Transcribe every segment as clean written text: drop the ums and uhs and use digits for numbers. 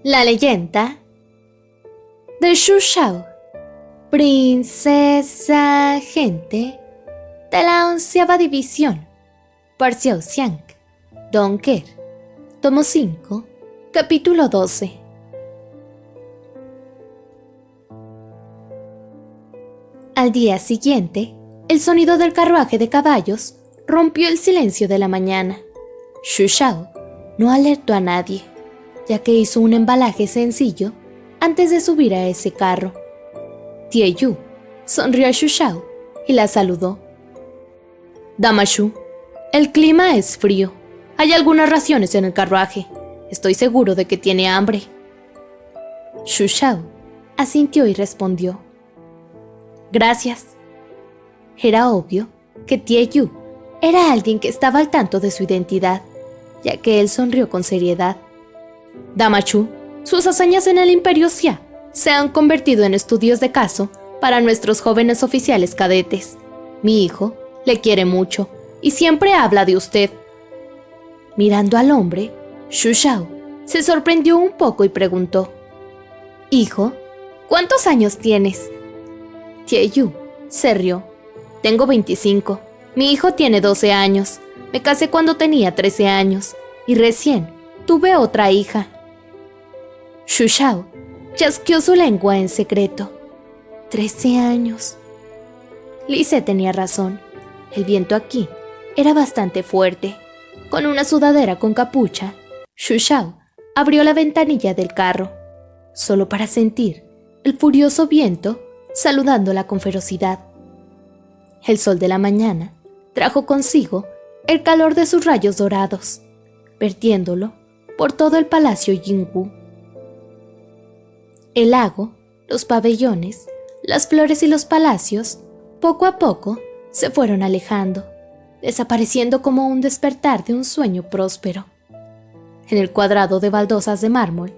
La leyenda de Xu Shao, princesa gente de la 11ª división, por Xiao Xiang, Donker, tomo 5, capítulo 12. Al día siguiente, el sonido del carruaje de caballos rompió el silencio de la mañana. Xu Shao no alertó a nadie, ya que hizo un embalaje sencillo antes de subir a ese carro. Tie Yu sonrió a Xu Shao y la saludó. Dama Xu, el clima es frío. Hay algunas raciones en el carruaje. Estoy seguro de que tiene hambre. Xu Shao asintió y respondió. Gracias. Era obvio que Tie Yu era alguien que estaba al tanto de su identidad, ya que él sonrió con seriedad. Dama Xu, sus hazañas en el Imperio Xia se han convertido en estudios de caso para nuestros jóvenes oficiales cadetes. Mi hijo le quiere mucho y siempre habla de usted. Mirando al hombre, Xu Shao se sorprendió un poco y preguntó: Hijo, ¿cuántos años tienes? Tie Yu se rió. Tengo 25. Mi hijo tiene 12 años. Me casé cuando tenía 13 años y recién tuve otra hija. Xu Shao chasqueó su lengua en secreto. 13 años. Li Se tenía razón. El viento aquí era bastante fuerte. Con una sudadera con capucha, Xu Shao abrió la ventanilla del carro, solo para sentir el furioso viento saludándola con ferocidad. El sol de la mañana trajo consigo el calor de sus rayos dorados, vertiéndolo por todo el palacio Yingwu. El lago, los pabellones, las flores y los palacios, poco a poco, se fueron alejando, desapareciendo como un despertar de un sueño próspero. En el cuadrado de baldosas de mármol,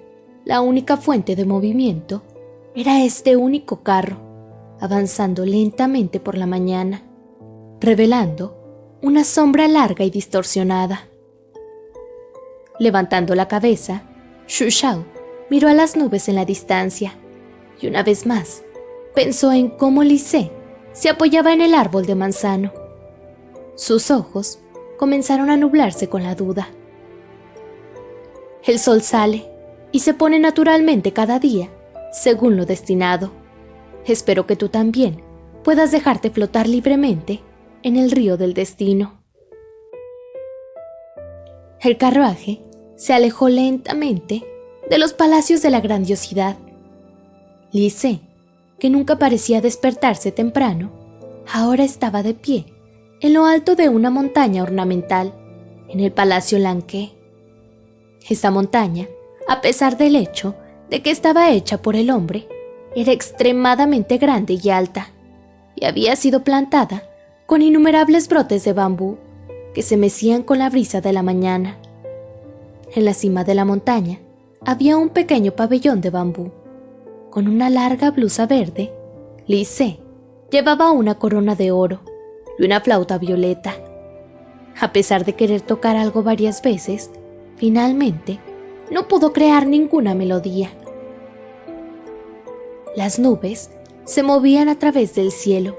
la única fuente de movimiento era este único carro, avanzando lentamente por la mañana, revelando una sombra larga y distorsionada. Levantando la cabeza, Xu Shao miró a las nubes en la distancia y una vez más pensó en cómo Li Se se apoyaba en el árbol de manzano. Sus ojos comenzaron a nublarse con la duda. El sol sale y se pone naturalmente cada día, según lo destinado. Espero que tú también puedas dejarte flotar libremente en el río del destino. El carruaje se alejó lentamente de los palacios de la grandiosidad. Li Se, que nunca parecía despertarse temprano, ahora estaba de pie en lo alto de una montaña ornamental, en el Palacio Lanke. Esta montaña, a pesar del hecho de que estaba hecha por el hombre, era extremadamente grande y alta, y había sido plantada con innumerables brotes de bambú que se mecían con la brisa de la mañana. En la cima de la montaña había un pequeño pabellón de bambú. Con una larga blusa verde, Li Se llevaba una corona de oro y una flauta violeta. A pesar de querer tocar algo varias veces, finalmente no pudo crear ninguna melodía. Las nubes se movían a través del cielo,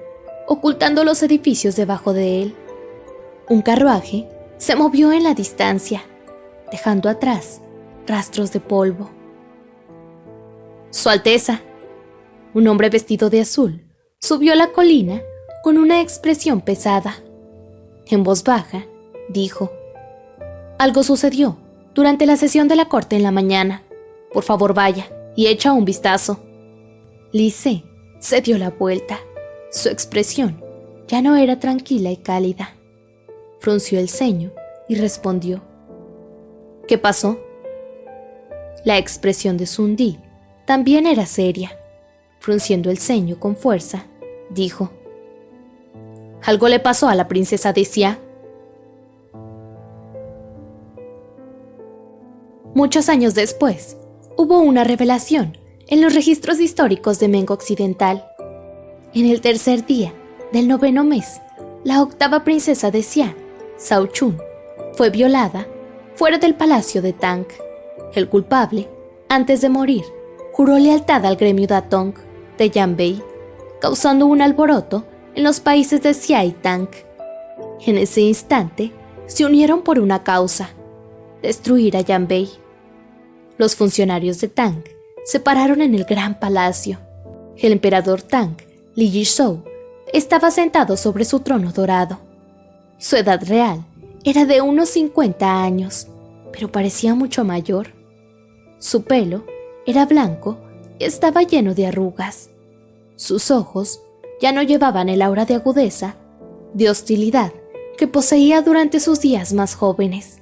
ocultando los edificios debajo de él. Un carruaje se movió en la distancia, dejando atrás rastros de polvo. Su Alteza, un hombre vestido de azul, subió la colina con una expresión pesada. En voz baja, dijo: Algo sucedió durante la sesión de la corte en la mañana. Por favor, vaya y echa un vistazo. Li Se se dio la vuelta. Su expresión ya no era tranquila y cálida. Frunció el ceño y respondió: ¿Qué pasó? La expresión de Sun Di también era seria. Frunciendo el ceño con fuerza, dijo: ¿Algo le pasó a la princesa de Xia? Muchos años después, hubo una revelación en los registros históricos de Meng Occidental. En el tercer día del 9º mes, la 8ª princesa de Xia, Zhao Chun, fue violada fuera del palacio de Tang. El culpable Antes de morir, juró lealtad al gremio Datong de Yanbei, causando un alboroto en los países de Xia y Tang. En ese instante, se unieron por una causa: destruir a Yanbei. Los funcionarios de Tang se pararon en el gran palacio. El emperador Tang, Li Yizhou, estaba sentado sobre su trono dorado. Su edad real era de unos 50 años, pero parecía mucho mayor. Su pelo era blanco y estaba lleno de arrugas. Sus ojos ya no llevaban el aura de agudeza, de hostilidad que poseía durante sus días más jóvenes.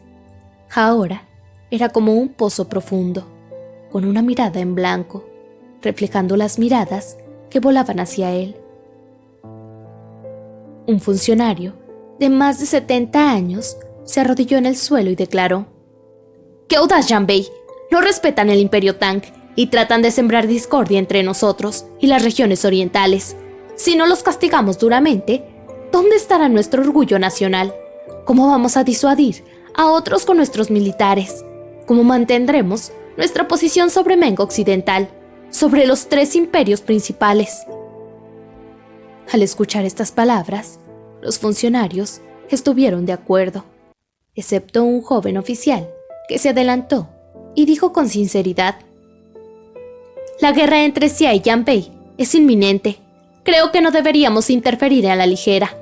Ahora era como un pozo profundo, con una mirada en blanco, reflejando las miradas que volaban hacia él. Un funcionario de más de 70 años se arrodilló en el suelo y declaró: ¡Qué audaz, Yanbei! No respetan el Imperio Tang y tratan de sembrar discordia entre nosotros y las regiones orientales. Si no los castigamos duramente, ¿dónde estará nuestro orgullo nacional? ¿Cómo vamos a disuadir a otros con nuestros militares? ¿Cómo mantendremos nuestra posición sobre Meng Occidental, sobre los 3 imperios principales? Al escuchar estas palabras, los funcionarios estuvieron de acuerdo, excepto un joven oficial que se adelantó y dijo con sinceridad: la guerra entre Xia y Yanbei es inminente. Creo que no deberíamos interferir a la ligera.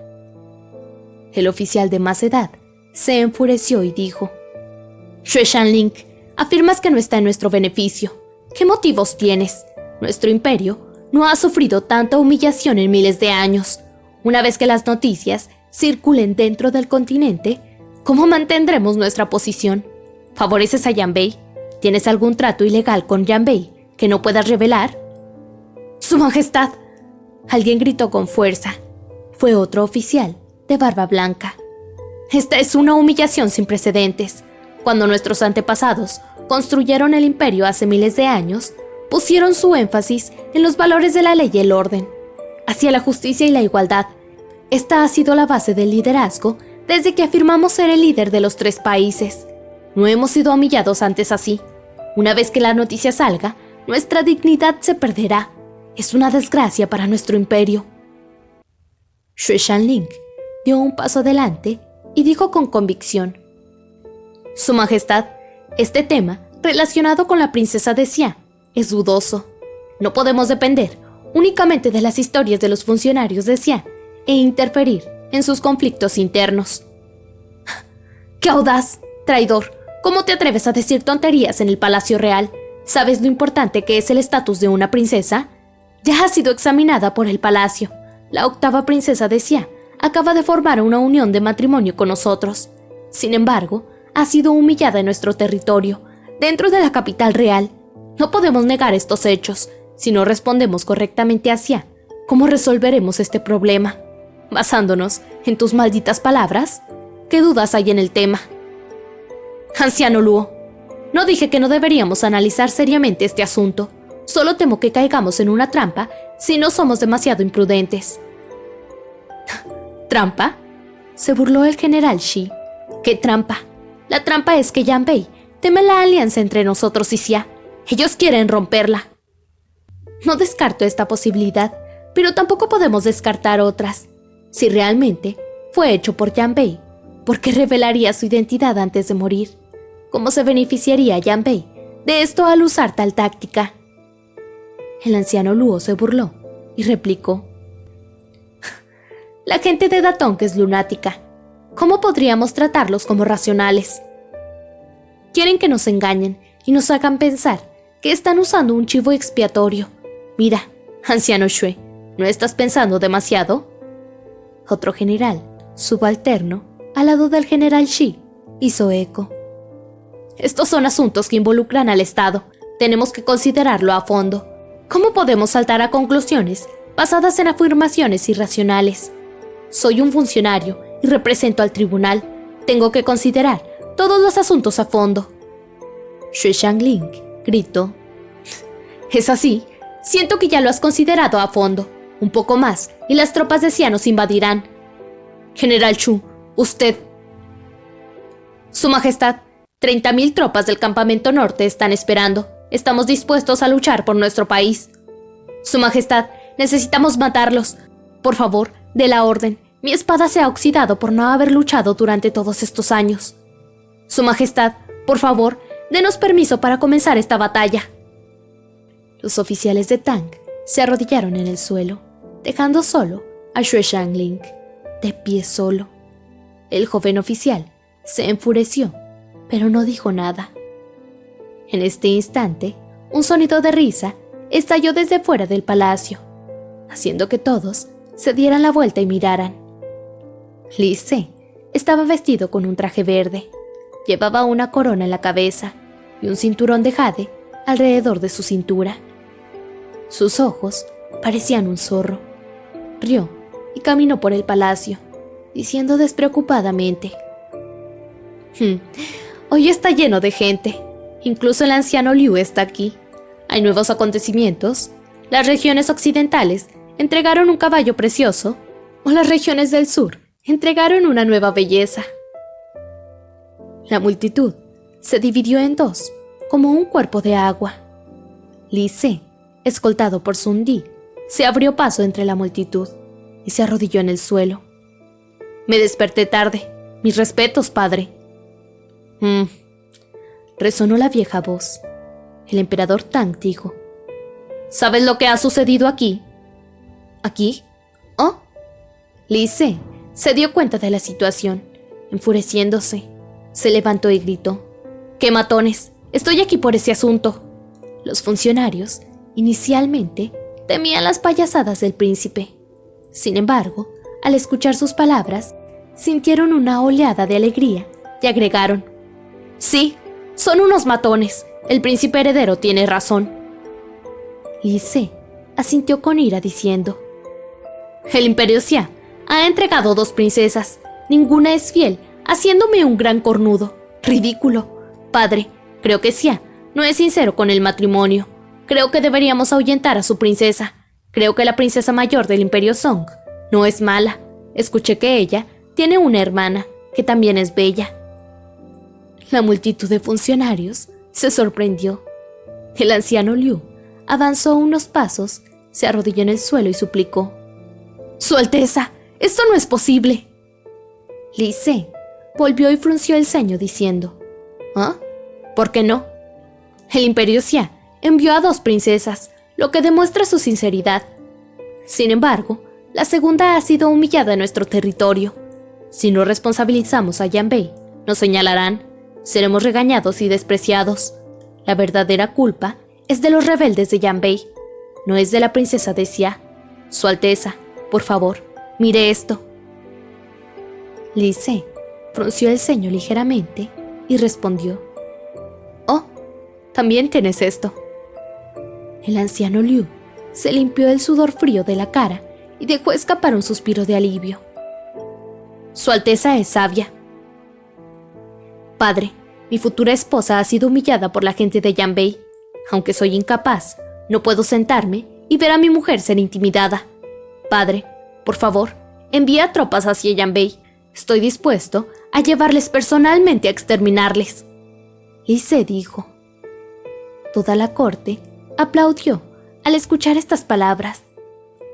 El oficial de más edad se enfureció y dijo: Xue Shanling, afirmas que no está en nuestro beneficio. ¿Qué motivos tienes? Nuestro imperio no ha sufrido tanta humillación en miles de años. Una vez que las noticias circulen dentro del continente, ¿cómo mantendremos nuestra posición? ¿Favoreces a Yanbei? ¿Tienes algún trato ilegal con Yanbei que no puedas revelar? ¡Su Majestad!, alguien gritó con fuerza. Fue otro oficial de barba blanca. Esta es una humillación sin precedentes. Cuando nuestros antepasados construyeron el imperio hace miles de años, pusieron su énfasis en los valores de la ley y el orden, hacia la justicia y la igualdad. Esta ha sido la base del liderazgo desde que afirmamos ser el líder de los 3 países. No hemos sido humillados antes así. Una vez que la noticia salga, nuestra dignidad se perderá. Es una desgracia para nuestro imperio. Xue Shanling dio un paso adelante y dijo con convicción: Su Majestad, este tema relacionado con la princesa de Xia es dudoso. No podemos depender únicamente de las historias de los funcionarios de Xia e interferir en sus conflictos internos. ¡Qué audaz, traidor! ¿Cómo te atreves a decir tonterías en el Palacio Real? ¿Sabes lo importante que es el estatus de una princesa? Ya ha sido examinada por el palacio. La 8ª princesa de Xia acaba de formar una unión de matrimonio con nosotros. Sin embargo, ha sido humillada en nuestro territorio, dentro de la capital real. No podemos negar estos hechos. Si no respondemos correctamente a Xia, ¿cómo resolveremos este problema? ¿Basándonos en tus malditas palabras? ¿Qué dudas hay en el tema? Anciano Luo, no dije que no deberíamos analizar seriamente este asunto. Solo temo que caigamos en una trampa si no somos demasiado imprudentes. ¿Trampa?, se burló el general Shi. ¿Qué trampa? La trampa es que Yanbei teme la alianza entre nosotros y Xia. Ellos quieren romperla. No descarto esta posibilidad, pero tampoco podemos descartar otras. Si realmente fue hecho por Yanbei, ¿por qué revelaría su identidad antes de morir? ¿Cómo se beneficiaría Yanbei de esto al usar tal táctica? El anciano Luo se burló y replicó: La gente de Datong es lunática. ¿Cómo podríamos tratarlos como racionales? Quieren que nos engañen y nos hagan pensar que están usando un chivo expiatorio. Mira, anciano Xue, ¿no estás pensando demasiado? Otro general, subalterno, al lado del general Shi, hizo eco. Estos son asuntos que involucran al Estado. Tenemos que considerarlo a fondo. ¿Cómo podemos saltar a conclusiones basadas en afirmaciones irracionales? Soy un funcionario y represento al tribunal. Tengo que considerar todos los asuntos a fondo. Xue Shanling gritó: ¿Es así? Siento que ya lo has considerado a fondo. Un poco más y las tropas de Xia nos invadirán. General Chu, usted... Su Majestad, 30.000 tropas del campamento norte están esperando. Estamos dispuestos a luchar por nuestro país. Su Majestad, necesitamos matarlos. Por favor, dé la orden. Mi espada se ha oxidado por no haber luchado durante todos estos años. Su Majestad, por favor, denos permiso para comenzar esta batalla. Los oficiales de Tang se arrodillaron en el suelo, dejando solo a Xue Shangling, de pie solo. El joven oficial se enfureció, pero no dijo nada. En este instante, un sonido de risa estalló desde fuera del palacio, haciendo que todos se dieran la vuelta y miraran. Li Se estaba vestido con un traje verde, llevaba una corona en la cabeza y un cinturón de jade alrededor de su cintura. Sus ojos parecían un zorro. Rió y caminó por el palacio, diciendo despreocupadamente: Hoy está lleno de gente. Incluso el anciano Liu está aquí. Hay nuevos acontecimientos. Las regiones occidentales entregaron un caballo precioso, o las regiones del sur entregaron una nueva belleza. La multitud se dividió en dos, como un cuerpo de agua. Li Se, escoltado por Sun Di, se abrió paso entre la multitud y se arrodilló en el suelo. Me desperté tarde. Mis respetos, padre. Resonó la vieja voz. El emperador Tang dijo: ¿Sabes lo que ha sucedido aquí? ¿Aquí? ¿Oh? Li Se se dio cuenta de la situación. Enfureciéndose, se levantó y gritó: ¡Qué matones! Estoy aquí por ese asunto. Los funcionarios, inicialmente, temían las payasadas del príncipe. Sin embargo, al escuchar sus palabras, sintieron una oleada de alegría y agregaron: Sí, son unos matones. El príncipe heredero tiene razón. Li Se asintió con ira diciendo: El imperio Xia ha entregado 2 princesas. Ninguna es fiel, haciéndome un gran cornudo. Ridículo. Padre, creo que Xia no es sincero con el matrimonio. Creo que deberíamos ahuyentar a su princesa. Creo que la princesa mayor del imperio Song no es mala. Escuché que ella tiene una hermana que también es bella. La multitud de funcionarios se sorprendió. El anciano Liu avanzó unos pasos, se arrodilló en el suelo y suplicó: ¡Su Alteza! ¡Esto no es posible! Li Se volvió y frunció el ceño diciendo: ¿Ah? ¿Por qué no? El imperio Xia envió a 2 princesas, lo que demuestra su sinceridad. Sin embargo, la segunda ha sido humillada en nuestro territorio. Si no responsabilizamos a Yanbei, nos señalarán. Seremos regañados y despreciados. La verdadera culpa es de los rebeldes de Yanbei, no es de la princesa de Xia. Su Alteza, por favor, mire esto. Li Se frunció el ceño ligeramente y respondió: Oh, también tienes esto. El anciano Liu se limpió el sudor frío de la cara y dejó escapar un suspiro de alivio. Su Alteza es sabia. Padre, mi futura esposa ha sido humillada por la gente de Yanbei. Aunque soy incapaz, no puedo sentarme y ver a mi mujer ser intimidada. Padre, por favor, envía tropas hacia Yanbei. Estoy dispuesto a llevarles personalmente a exterminarles. Li Se dijo. Toda la corte aplaudió al escuchar estas palabras.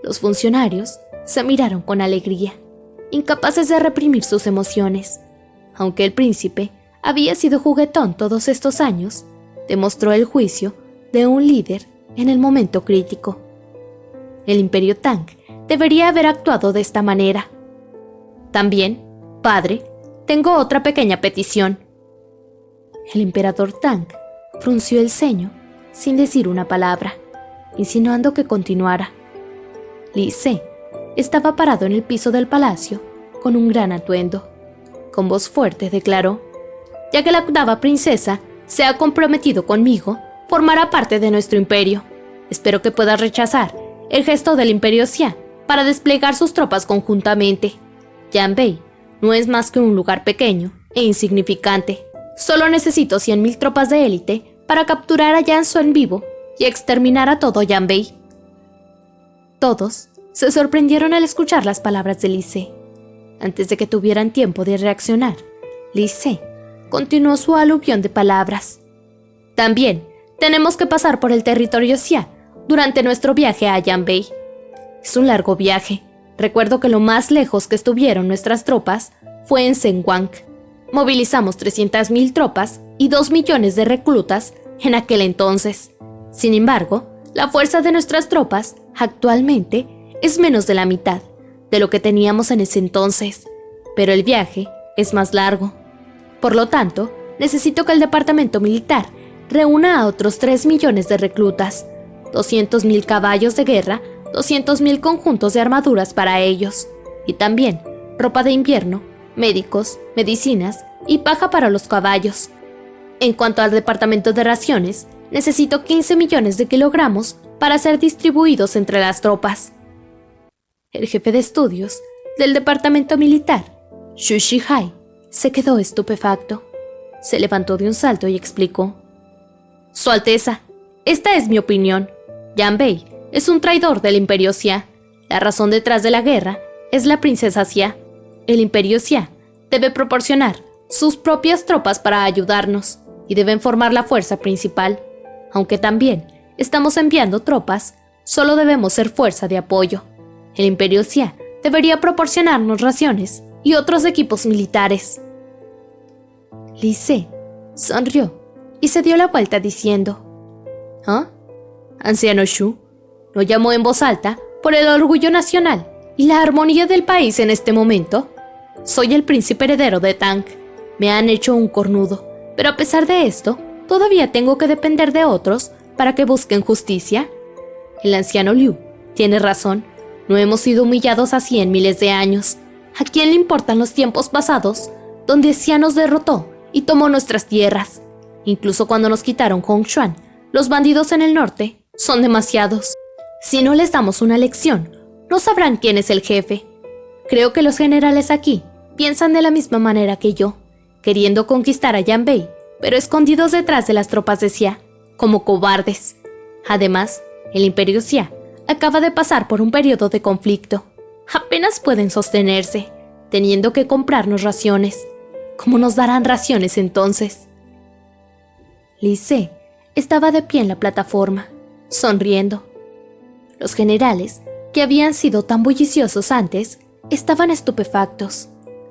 Los funcionarios se miraron con alegría, incapaces de reprimir sus emociones. Aunque el príncipe había sido juguetón todos estos años, demostró el juicio de un líder en el momento crítico. El imperio Tang debería haber actuado de esta manera. También, padre, tengo otra pequeña petición. El emperador Tang frunció el ceño sin decir una palabra, insinuando que continuara. Li Se estaba parado en el piso del palacio con un gran atuendo. Con voz fuerte declaró: Ya que la 8ª princesa se ha comprometido conmigo, formará parte de nuestro imperio. Espero que puedas rechazar el gesto del imperio Xia para desplegar sus tropas conjuntamente. Yanbei no es más que un lugar pequeño e insignificante. Solo necesito 100.000 tropas de élite para capturar a Yansu en vivo y exterminar a todo Yanbei. Todos se sorprendieron al escuchar las palabras de Li Se. Antes de que tuvieran tiempo de reaccionar, Li Se continuó su aluvión de palabras. También tenemos que pasar por el territorio Xia durante nuestro viaje a Yanbei. Es un largo viaje. Recuerdo que lo más lejos que estuvieron nuestras tropas fue en Zhenguang. Movilizamos 300,000 tropas y 2 millones de reclutas en aquel entonces. Sin embargo, la fuerza de nuestras tropas actualmente es menos de la mitad de lo que teníamos en ese entonces, pero el viaje es más largo. Por lo tanto, necesito que el departamento militar reúna a otros 3 millones de reclutas, 200,000 caballos de guerra, 200,000 conjuntos de armaduras para ellos, y también ropa de invierno, médicos, medicinas y paja para los caballos. En cuanto al departamento de raciones, necesito 15 millones de kilogramos para ser distribuidos entre las tropas. El jefe de estudios del departamento militar, Xu Shihai, se quedó estupefacto. Se levantó de un salto y explicó: Su Alteza, esta es mi opinión. Yanbei es un traidor del Imperio Xia. La razón detrás de la guerra es la princesa Xia. El Imperio Xia debe proporcionar sus propias tropas para ayudarnos y deben formar la fuerza principal. Aunque también estamos enviando tropas, solo debemos ser fuerza de apoyo. El Imperio Xia debería proporcionarnos raciones y otros equipos militares. Li Se sonrió y se dio la vuelta diciendo: ¿Ah? Anciano Xu, ¿no llamó en voz alta por el orgullo nacional y la armonía del país en este momento? Soy el príncipe heredero de Tang. Me han hecho un cornudo, pero a pesar de esto, ¿todavía tengo que depender de otros para que busquen justicia? El anciano Liu tiene razón. No hemos sido humillados así en miles de años. ¿A quién le importan los tiempos pasados, donde Xia nos derrotó y tomó nuestras tierras? Incluso cuando nos quitaron Hongshuan, los bandidos en el norte son demasiados. Si no les damos una lección, no sabrán quién es el jefe. Creo que los generales aquí piensan de la misma manera que yo, queriendo conquistar a Yanbei, pero escondidos detrás de las tropas de Xia, como cobardes. Además, el Imperio Xia acaba de pasar por un periodo de conflicto. Apenas pueden sostenerse, teniendo que comprarnos raciones. ¿Cómo nos darán raciones entonces? Li Se estaba de pie en la plataforma, sonriendo. Los generales, que habían sido tan bulliciosos antes, estaban estupefactos.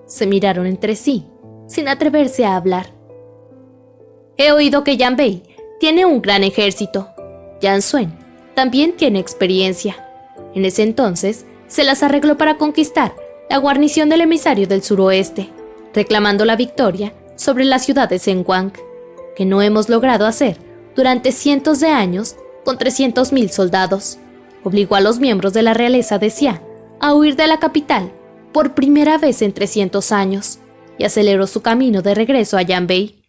Se miraron entre sí, sin atreverse a hablar. He oído que Yanbei tiene un gran ejército. Yan Suen también tiene experiencia. En ese entonces, se las arregló para conquistar la guarnición del emisario del suroeste, reclamando la victoria sobre la ciudad de Zhenguang, que no hemos logrado hacer durante cientos de años con 300,000 soldados. Obligó a los miembros de la realeza de Xia a huir de la capital por primera vez en 300 años y aceleró su camino de regreso a Yanbei.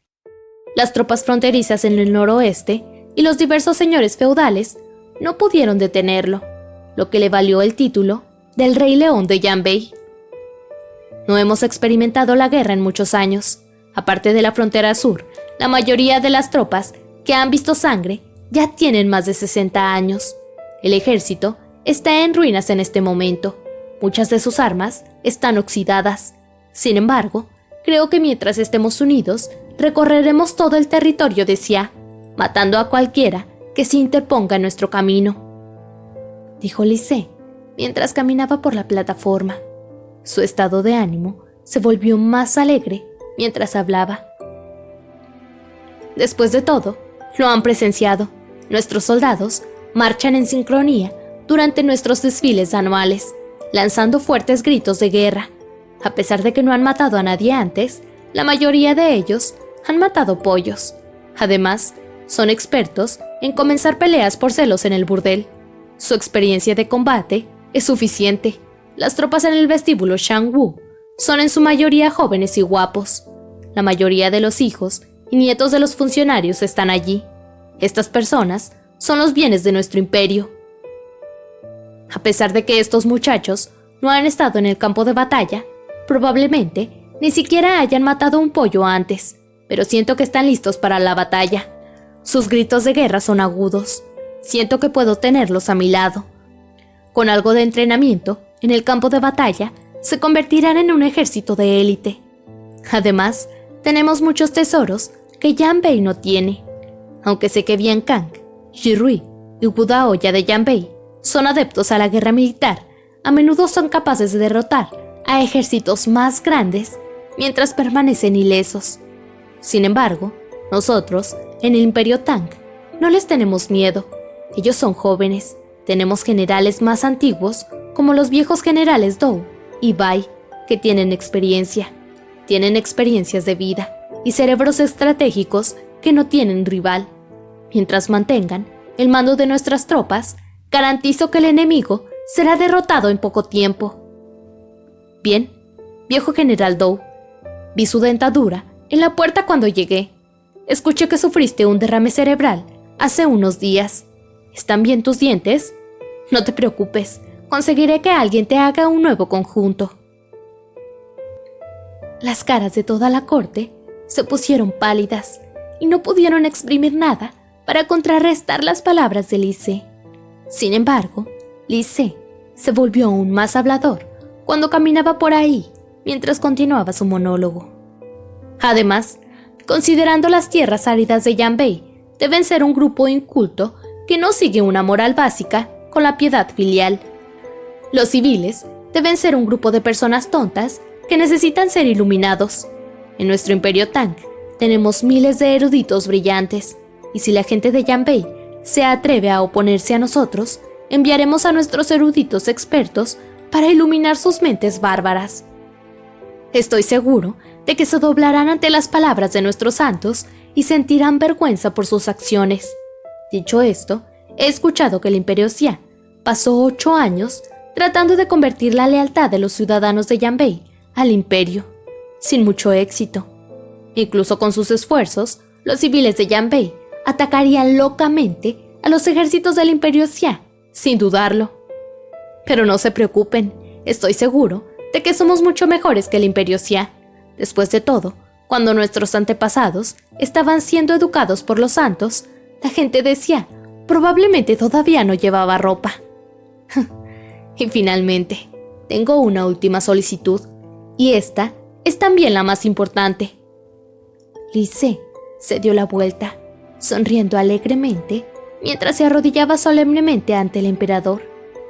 Las tropas fronterizas en el noroeste y los diversos señores feudales no pudieron detenerlo, lo que le valió el título del Rey León de Yanbei. No hemos experimentado la guerra en muchos años. Aparte de la frontera sur, la mayoría de las tropas que han visto sangre ya tienen más de 60 años. El ejército está en ruinas en este momento. Muchas de sus armas están oxidadas. Sin embargo, creo que mientras estemos unidos, recorreremos todo el territorio de Xia, matando a cualquiera que se interponga en nuestro camino, dijo Li Se mientras caminaba por la plataforma. Su estado de ánimo se volvió más alegre mientras hablaba. Después de todo, lo han presenciado. Nuestros soldados marchan en sincronía durante nuestros desfiles anuales, lanzando fuertes gritos de guerra. A pesar de que no han matado a nadie antes, la mayoría de ellos han matado pollos. Además, son expertos en comenzar peleas por celos en el burdel. Su experiencia de combate es suficiente. Las tropas en el vestíbulo Shangwu son en su mayoría jóvenes y guapos. La mayoría de los hijos y nietos de los funcionarios están allí. Estas personas son los bienes de nuestro imperio. A pesar de que estos muchachos no han estado en el campo de batalla, probablemente ni siquiera hayan matado un pollo antes, pero siento que están listos para la batalla. Sus gritos de guerra son agudos. Siento que puedo tenerlos a mi lado. Con algo de entrenamiento, en el campo de batalla, se convertirán en un ejército de élite. Además, tenemos muchos tesoros que Yanbei no tiene. Aunque sé que Bian Kang, Shirui y Budaoya de Yanbei son adeptos a la guerra militar, a menudo son capaces de derrotar a ejércitos más grandes mientras permanecen ilesos. Sin embargo, nosotros, en el Imperio Tang, no les tenemos miedo. Ellos son jóvenes. Tenemos generales más antiguos, como los viejos generales Dou y Bai, que tienen experiencia. Tienen experiencias de vida y cerebros estratégicos que no tienen rival. Mientras mantengan el mando de nuestras tropas, garantizo que el enemigo será derrotado en poco tiempo. Bien, viejo general Dou, vi su dentadura en la puerta cuando llegué. Escuché que sufriste un derrame cerebral hace unos días. ¿Están bien tus dientes? No te preocupes, conseguiré que alguien te haga un nuevo conjunto. Las caras de toda la corte se pusieron pálidas y no pudieron exprimir nada para contrarrestar las palabras de Li Se. Sin embargo, Li Se se volvió aún más hablador cuando caminaba por ahí mientras continuaba su monólogo. Además, considerando las tierras áridas de Yanbei, deben ser un grupo inculto que no sigue una moral básica con la piedad filial. Los civiles deben ser un grupo de personas tontas que necesitan ser iluminados. En nuestro Imperio Tang tenemos miles de eruditos brillantes, y si la gente de Yanbei se atreve a oponerse a nosotros, enviaremos a nuestros eruditos expertos para iluminar sus mentes bárbaras. Estoy seguro de que se doblarán ante las palabras de nuestros santos y sentirán vergüenza por sus acciones. Dicho esto, he escuchado que el Imperio Xia pasó 8 años tratando de convertir la lealtad de los ciudadanos de Yanbei al imperio, sin mucho éxito. Incluso con sus esfuerzos, los civiles de Yanbei atacarían locamente a los ejércitos del Imperio Xia, sin dudarlo. Pero no se preocupen, estoy seguro de que somos mucho mejores que el Imperio Xia. Después de todo, cuando nuestros antepasados estaban siendo educados por los santos, la gente de Xia probablemente todavía no llevaba ropa. Y finalmente, tengo una última solicitud, y esta es también la más importante. Li Se se dio la vuelta, sonriendo alegremente, mientras se arrodillaba solemnemente ante el emperador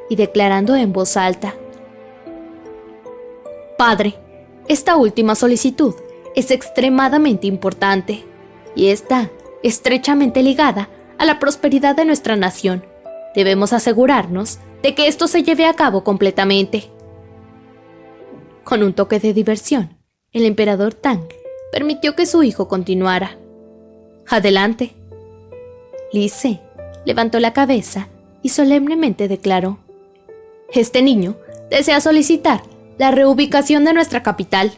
y declarando en voz alta: Padre, esta última solicitud es extremadamente importante y está estrechamente ligada a la prosperidad de nuestra nación. Debemos asegurarnos de que esto se lleve a cabo completamente. Con un toque de diversión, el emperador Tang permitió que su hijo continuara. Adelante. Li Se levantó la cabeza y solemnemente declaró: Este niño desea solicitar la reubicación de nuestra capital.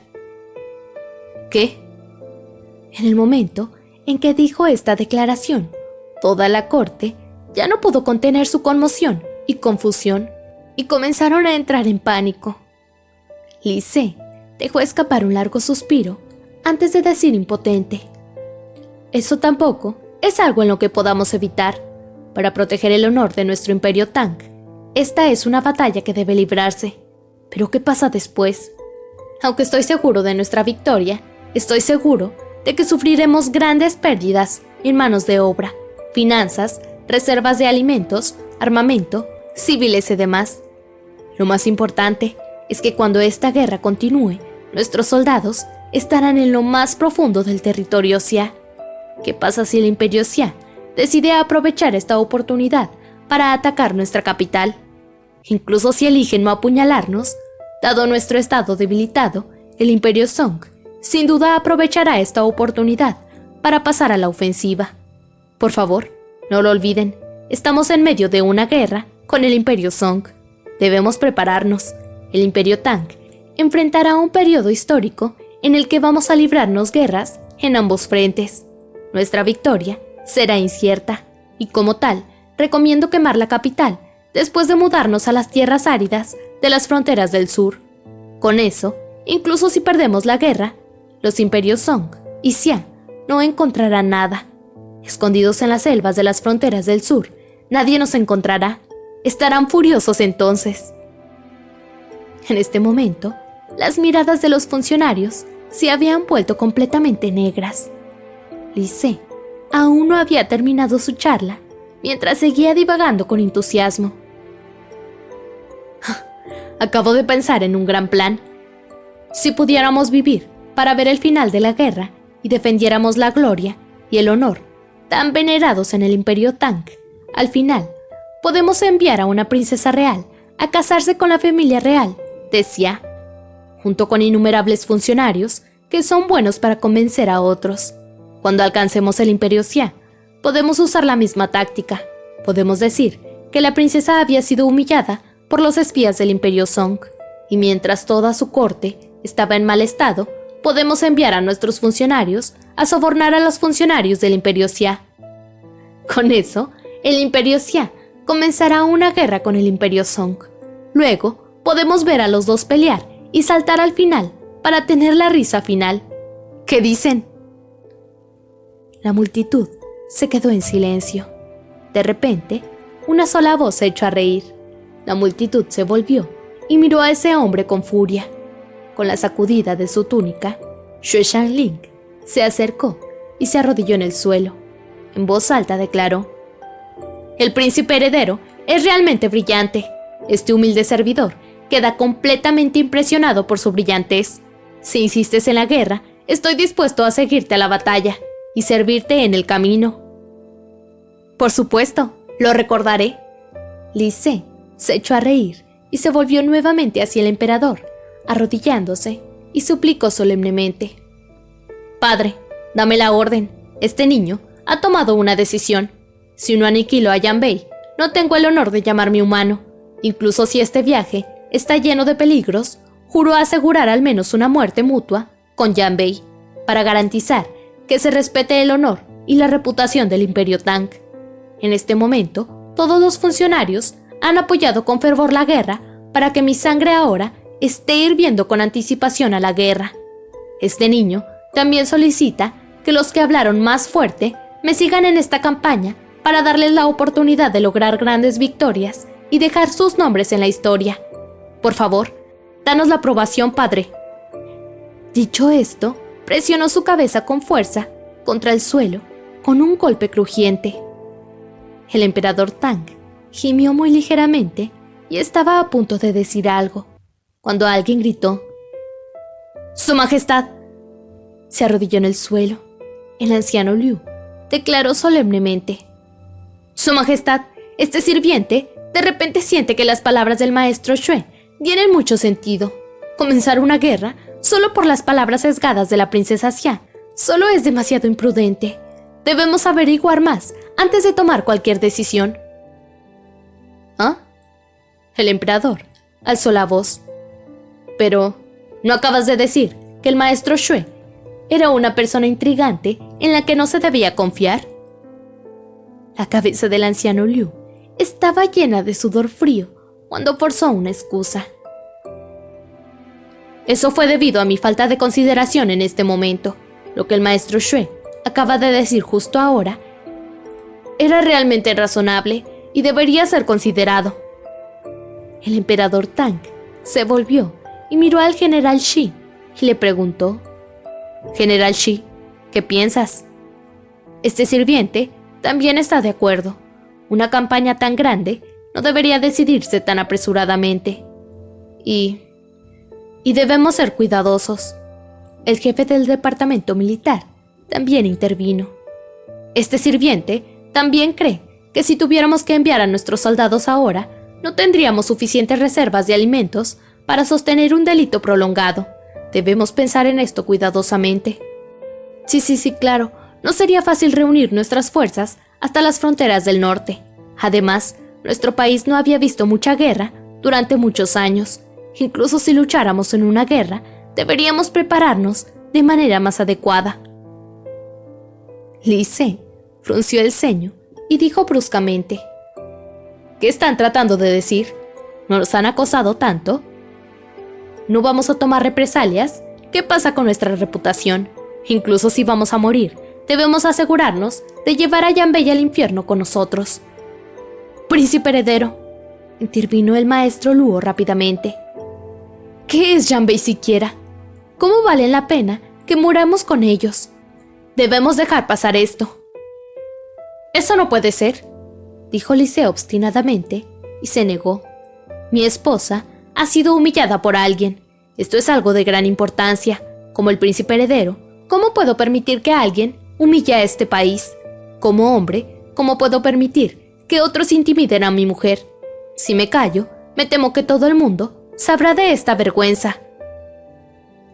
¿Qué? En el momento en que dijo esta declaración, toda la corte ya no pudo contener su conmoción y confusión, y comenzaron a entrar en pánico. Li Se dejó escapar un largo suspiro antes de decir impotente: Eso tampoco es algo en lo que podamos evitar. Para proteger el honor de nuestro Imperio Tang, esta es una batalla que debe librarse. Pero ¿qué pasa después? Aunque estoy seguro de nuestra victoria, estoy seguro de que sufriremos grandes pérdidas en manos de obra, finanzas, reservas de alimentos, armamento, civiles y demás. Lo más importante es que cuando esta guerra continúe, nuestros soldados estarán en lo más profundo del territorio Xia. ¿Qué pasa si el Imperio Xia decide aprovechar esta oportunidad para atacar nuestra capital? Incluso si eligen no apuñalarnos, dado nuestro estado debilitado, el Imperio Song sin duda aprovechará esta oportunidad para pasar a la ofensiva. Por favor, no lo olviden, estamos en medio de una guerra con el Imperio Song. Debemos prepararnos. El Imperio Tang enfrentará un periodo histórico en el que vamos a librarnos guerras en ambos frentes. Nuestra victoria será incierta y, como tal, recomiendo quemar la capital después de mudarnos a las tierras áridas de las fronteras del sur. Con eso, incluso si perdemos la guerra, los imperios Song y Xia no encontrarán nada. Escondidos en las selvas de las fronteras del sur, nadie nos encontrará. Estarán furiosos entonces. En este momento, las miradas de los funcionarios se habían vuelto completamente negras. Li Se aún no había terminado su charla, mientras seguía divagando con entusiasmo. Acabo de pensar en un gran plan. Si pudiéramos vivir para ver el final de la guerra y defendiéramos la gloria y el honor tan venerados en el Imperio Tang, al final podemos enviar a una princesa real a casarse con la familia real de Xia, junto con innumerables funcionarios que son buenos para convencer a otros. Cuando alcancemos el Imperio Xia, podemos usar la misma táctica. Podemos decir que la princesa había sido humillada por los espías del Imperio Song, y mientras toda su corte estaba en mal estado, podemos enviar a nuestros funcionarios a sobornar a los funcionarios del Imperio Xia. Con eso, el Imperio Xia comenzará una guerra con el Imperio Song. Luego, podemos ver a los dos pelear y saltar al final para tener la risa final. ¿Qué dicen? La multitud se quedó en silencio. De repente, una sola voz se echó a reír. La multitud se volvió y miró a ese hombre con furia. Con la sacudida de su túnica, Xue Shanling se acercó y se arrodilló en el suelo. En voz alta declaró: «El príncipe heredero es realmente brillante. Este humilde servidor queda completamente impresionado por su brillantez. Si insistes en la guerra, estoy dispuesto a seguirte a la batalla y servirte en el camino». «Por supuesto, lo recordaré». Li Se se echó a reír y se volvió nuevamente hacia el emperador, arrodillándose, y suplicó solemnemente: «Padre, dame la orden. Este niño ha tomado una decisión. Si no aniquilo a Yanbei, no tengo el honor de llamarme humano. Incluso si este viaje está lleno de peligros, juro asegurar al menos una muerte mutua con Yanbei, para garantizar que se respete el honor y la reputación del Imperio Tang». En este momento, todos los funcionarios han apoyado con fervor la guerra para que mi sangre ahora esté hirviendo con anticipación a la guerra. Este niño también solicita que los que hablaron más fuerte me sigan en esta campaña para darles la oportunidad de lograr grandes victorias y dejar sus nombres en la historia. Por favor, danos la aprobación, padre». Dicho esto, presionó su cabeza con fuerza contra el suelo con un golpe crujiente. El emperador Tang gimió muy ligeramente y estaba a punto de decir algo, cuando alguien gritó: «¡Su Majestad!». Se arrodilló en el suelo. El anciano Liu declaró solemnemente: «Su Majestad, este sirviente de repente siente que las palabras del maestro Xue tienen mucho sentido. Comenzar una guerra solo por las palabras sesgadas de la princesa Xia solo es demasiado imprudente. Debemos averiguar más antes de tomar cualquier decisión». «¿Ah?». El emperador alzó la voz. «Pero, ¿no acabas de decir que el maestro Xue era una persona intrigante en la que no se debía confiar?». La cabeza del anciano Liu estaba llena de sudor frío cuando forzó una excusa. «Eso fue debido a mi falta de consideración en este momento. Lo que el maestro Xue acaba de decir justo ahora era realmente razonable y debería ser considerado». El emperador Tang se volvió y miró al general Shi y le preguntó: «General Shi, ¿qué piensas?». Este sirviente también está de acuerdo. Una campaña tan grande no debería decidirse tan apresuradamente. Y debemos ser cuidadosos. El jefe del departamento militar también intervino. Este sirviente también cree que si tuviéramos que enviar a nuestros soldados ahora, no tendríamos suficientes reservas de alimentos para sostener un delito prolongado. Debemos pensar en esto cuidadosamente. Sí, claro. No sería fácil reunir nuestras fuerzas hasta las fronteras del norte. Además, nuestro país no había visto mucha guerra durante muchos años. Incluso si lucháramos en una guerra, deberíamos prepararnos de manera más adecuada. Li Se frunció el ceño y dijo bruscamente: «¿Qué están tratando de decir? ¿Nos han acosado tanto? ¿No vamos a tomar represalias? ¿Qué pasa con nuestra reputación? Incluso si vamos a morir, debemos asegurarnos de llevar a Yanbei al infierno con nosotros». «Príncipe heredero», intervino el maestro Luo rápidamente. «¿Qué es Yanbei siquiera? ¿Cómo valen la pena que muramos con ellos? Debemos dejar pasar esto». Eso no puede ser, dijo Lise obstinadamente, y se negó. Mi esposa ha sido humillada por alguien. Esto es algo de gran importancia. Como el príncipe heredero, ¿cómo puedo permitir que alguien humille a este país? Como hombre, ¿cómo puedo permitir que otros intimiden a mi mujer? Si me callo, me temo que todo el mundo sabrá de esta vergüenza.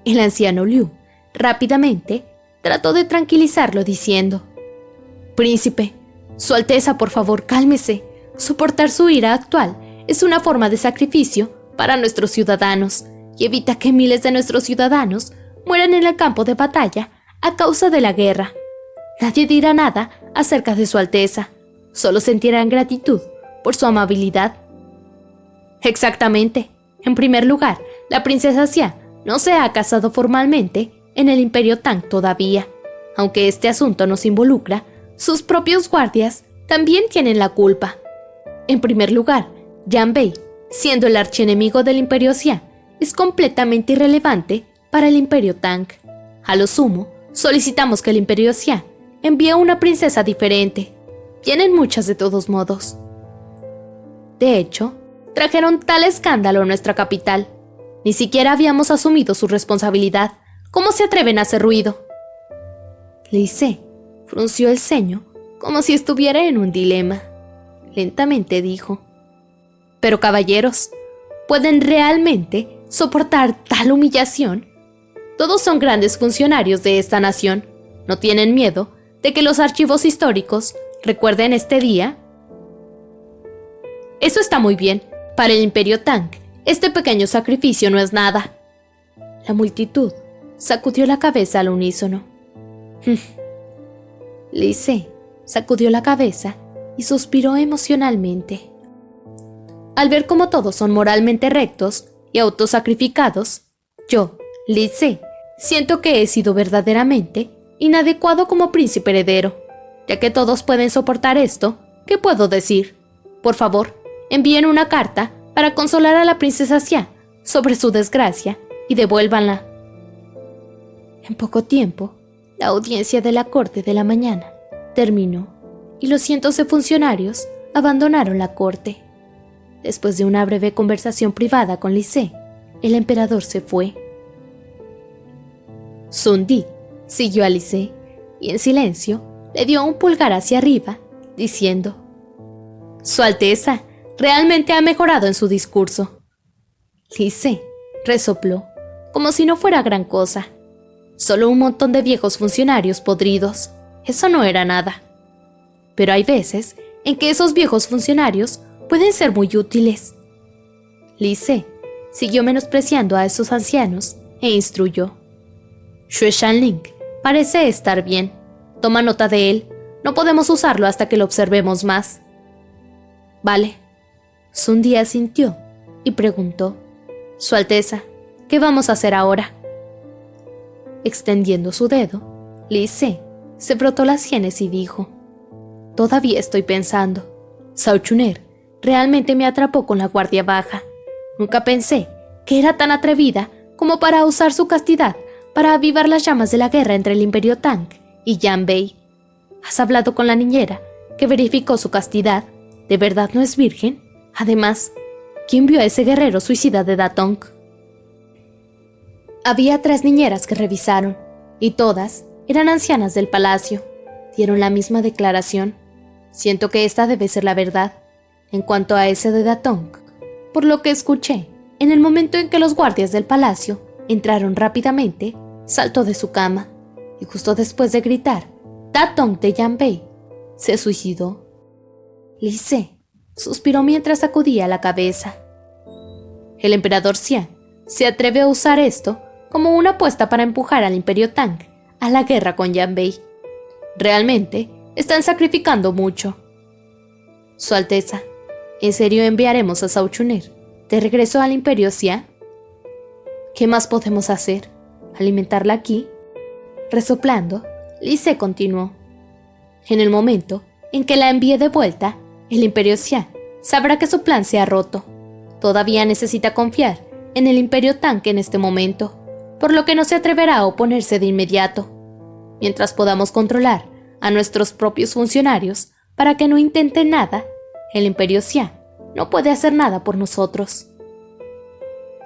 El anciano Liu rápidamente trató de tranquilizarlo diciendo: Príncipe, Su Alteza, por favor, cálmese. Soportar su ira actual es una forma de sacrificio para nuestros ciudadanos y evita que miles de nuestros ciudadanos mueran en el campo de batalla a causa de la guerra. Nadie dirá nada acerca de Su Alteza, solo sentirán gratitud por su amabilidad. Exactamente. En primer lugar, la princesa Xia no se ha casado formalmente en el Imperio Tang todavía. Aunque este asunto nos involucra, sus propios guardias también tienen la culpa. En primer lugar, Yanbei, siendo el archienemigo del Imperio Xia, es completamente irrelevante para el Imperio Tang. A lo sumo, solicitamos que el Imperio Xia envíe una princesa diferente. Tienen muchas de todos modos. De hecho, trajeron tal escándalo a nuestra capital. Ni siquiera habíamos asumido su responsabilidad. ¿Cómo se atreven a hacer ruido? Lise frunció el ceño como si estuviera en un dilema. Lentamente dijo: Pero caballeros, ¿pueden realmente soportar tal humillación? Todos son grandes funcionarios de esta nación. ¿No tienen miedo de que los archivos históricos recuerden este día? Eso está muy bien. Para el Imperio Tang, este pequeño sacrificio no es nada. La multitud sacudió la cabeza al unísono. Lise sacudió la cabeza y suspiró emocionalmente. Al ver cómo todos son moralmente rectos y autosacrificados, yo, Lise, siento que he sido verdaderamente inadecuado como príncipe heredero. Ya que todos pueden soportar esto, ¿qué puedo decir? Por favor, envíen una carta para consolar a la princesa Xia sobre su desgracia y devuélvanla. En poco tiempo, la audiencia de la corte de la mañana terminó y los cientos de funcionarios abandonaron la corte. Después de una breve conversación privada con Lise, el emperador se fue. Sun Di siguió a Lise y en silencio le dio un pulgar hacia arriba, diciendo: Su Alteza realmente ha mejorado en su discurso. Lise resopló, como si no fuera gran cosa. Solo un montón de viejos funcionarios podridos. Eso no era nada. Pero hay veces en que esos viejos funcionarios pueden ser muy útiles. Lise siguió menospreciando a esos ancianos e instruyó: Xue Shanling parece estar bien. Toma nota de él. No podemos usarlo hasta que lo observemos más. Vale. Sun Di asintió y preguntó: Su Alteza, ¿qué vamos a hacer ahora? Extendiendo su dedo, Lise se frotó las sienes y dijo: Todavía estoy pensando. Zhao Chuner realmente me atrapó con la guardia baja. Nunca pensé que era tan atrevida como para usar su castidad para avivar las llamas de la guerra entre el Imperio Tang y Yanbei. ¿Has hablado con la niñera que verificó su castidad? ¿De verdad no es virgen? Además, ¿quién vio a ese guerrero suicida de Datong? Había 3 niñeras que revisaron, y todas eran ancianas del palacio. Dieron la misma declaración. Siento que esta debe ser la verdad. En cuanto a ese de Datong, por lo que escuché, en el momento en que los guardias del palacio entraron rápidamente, saltó de su cama, y justo después de gritar Datong de Yanbei, se suicidó. Lise suspiró mientras sacudía la cabeza. El emperador Xia se atreve a usar esto como una apuesta para empujar al Imperio Tang a la guerra con Yanbei. Realmente están sacrificando mucho. Su Alteza, ¿en serio enviaremos a Zhao Chuner de regreso al Imperio Xia? ¿Qué más podemos hacer? ¿Alimentarla aquí? Resoplando, Lise continuó: En el momento en que la envíe de vuelta, el Imperio Xia sabrá que su plan se ha roto. Todavía necesita confiar en el Imperio Tang en este momento, por lo que no se atreverá a oponerse de inmediato. Mientras podamos controlar a nuestros propios funcionarios, para que no intenten nada, el Imperio Xia no puede hacer nada por nosotros.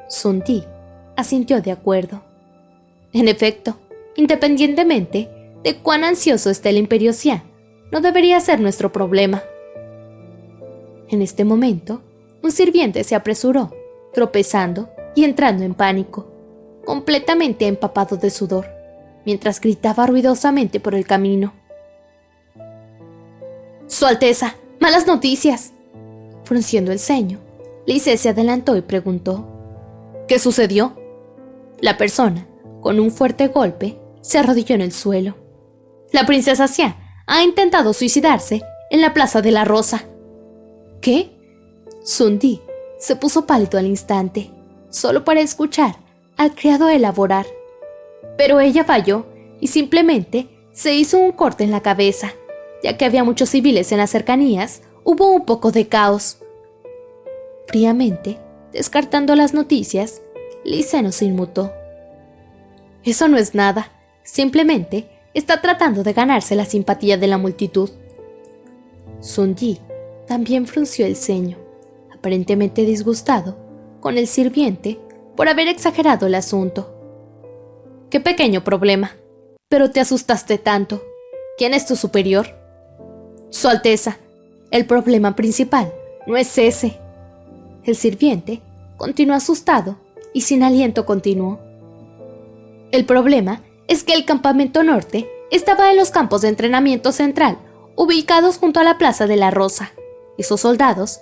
Sun Di asintió de acuerdo. En efecto, independientemente de cuán ansioso esté el Imperio Xia, no debería ser nuestro problema. En este momento, un sirviente se apresuró, tropezando y entrando en pánico, completamente empapado de sudor, mientras gritaba ruidosamente por el camino. ¡Su Alteza! ¡Malas noticias! Frunciendo el ceño, Li Se se adelantó y preguntó: ¿qué sucedió? La persona, con un fuerte golpe, se arrodilló en el suelo. La princesa Xia ha intentado suicidarse en la Plaza de la Rosa. ¿Qué? Sun Di se puso pálido al instante, solo para escuchar al criado elaborar. Pero ella falló y simplemente se hizo un corte en la cabeza. Ya que había muchos civiles en las cercanías, hubo un poco de caos. Fríamente, descartando las noticias, Li Se se inmutó. Eso no es nada, simplemente está tratando de ganarse la simpatía de la multitud. Sun Di también frunció el ceño, aparentemente disgustado con el sirviente por haber exagerado el asunto. Qué pequeño problema, pero te asustaste tanto. ¿Quién es tu superior? Su Alteza, el problema principal no es ese. El sirviente continuó asustado y sin aliento continuó. El problema es que el campamento norte estaba en los campos de entrenamiento central, ubicados junto a la Plaza de la Rosa. Esos soldados,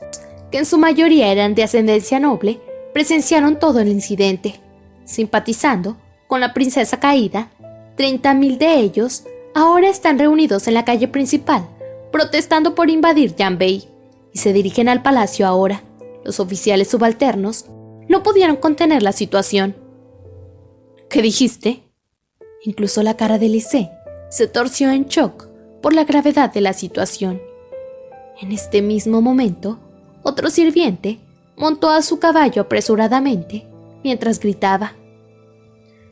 que en su mayoría eran de ascendencia noble, presenciaron todo el incidente. Simpatizando con la princesa caída, 30.000 de ellos ahora están reunidos en la calle principal, protestando por invadir Yanbei, y se dirigen al palacio ahora. Los oficiales subalternos no pudieron contener la situación. ¿Qué dijiste? Incluso la cara de Li Se se torció en shock por la gravedad de la situación. En este mismo momento, otro sirviente montó a su caballo apresuradamente mientras gritaba: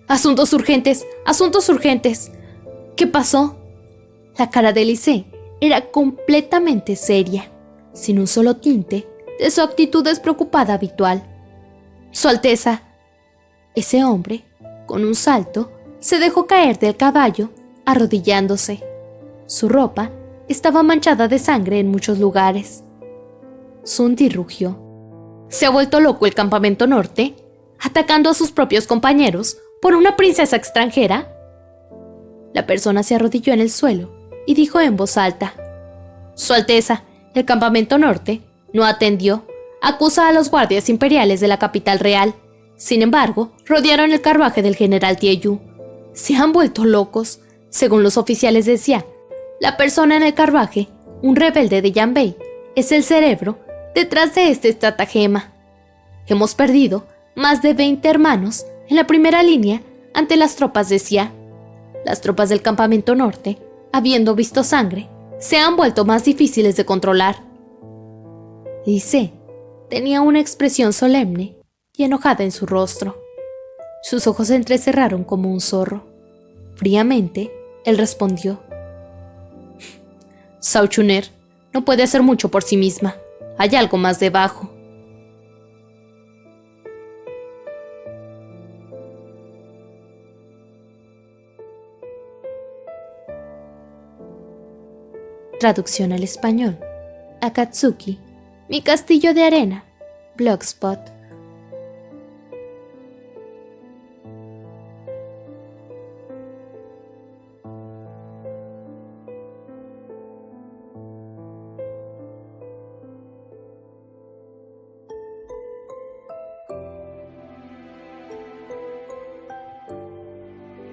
¡Asuntos urgentes! ¡Asuntos urgentes! ¿Qué pasó? La cara de Li Se era completamente seria, sin un solo tinte de su actitud despreocupada habitual. Su Alteza. Ese hombre, con un salto, se dejó caer del caballo, arrodillándose. Su ropa estaba manchada de sangre en muchos lugares. Sun Di rugió. ¿Se ha vuelto loco el campamento norte, atacando a sus propios compañeros por una princesa extranjera? La persona se arrodilló en el suelo y dijo en voz alta: Su Alteza, el campamento norte no atendió. Acusa a los guardias imperiales de la capital real. Sin embargo, rodearon el carruaje del general Tieyu. Se han vuelto locos. Según los oficiales de Xia, la persona en el carruaje, un rebelde de Yanbei, es el cerebro detrás de este estratagema. Hemos perdido más de 20 hermanos en la primera línea ante las tropas de Xia. Las tropas del campamento norte, habiendo visto sangre, se han vuelto más difíciles de controlar. Li Se tenía una expresión solemne y enojada en su rostro. Sus ojos se entrecerraron como un zorro. Fríamente, él respondió: Zhao Chuner no puede hacer mucho por sí misma. Hay algo más debajo. Traducción al español: Akatsuki, mi castillo de arena. Blogspot.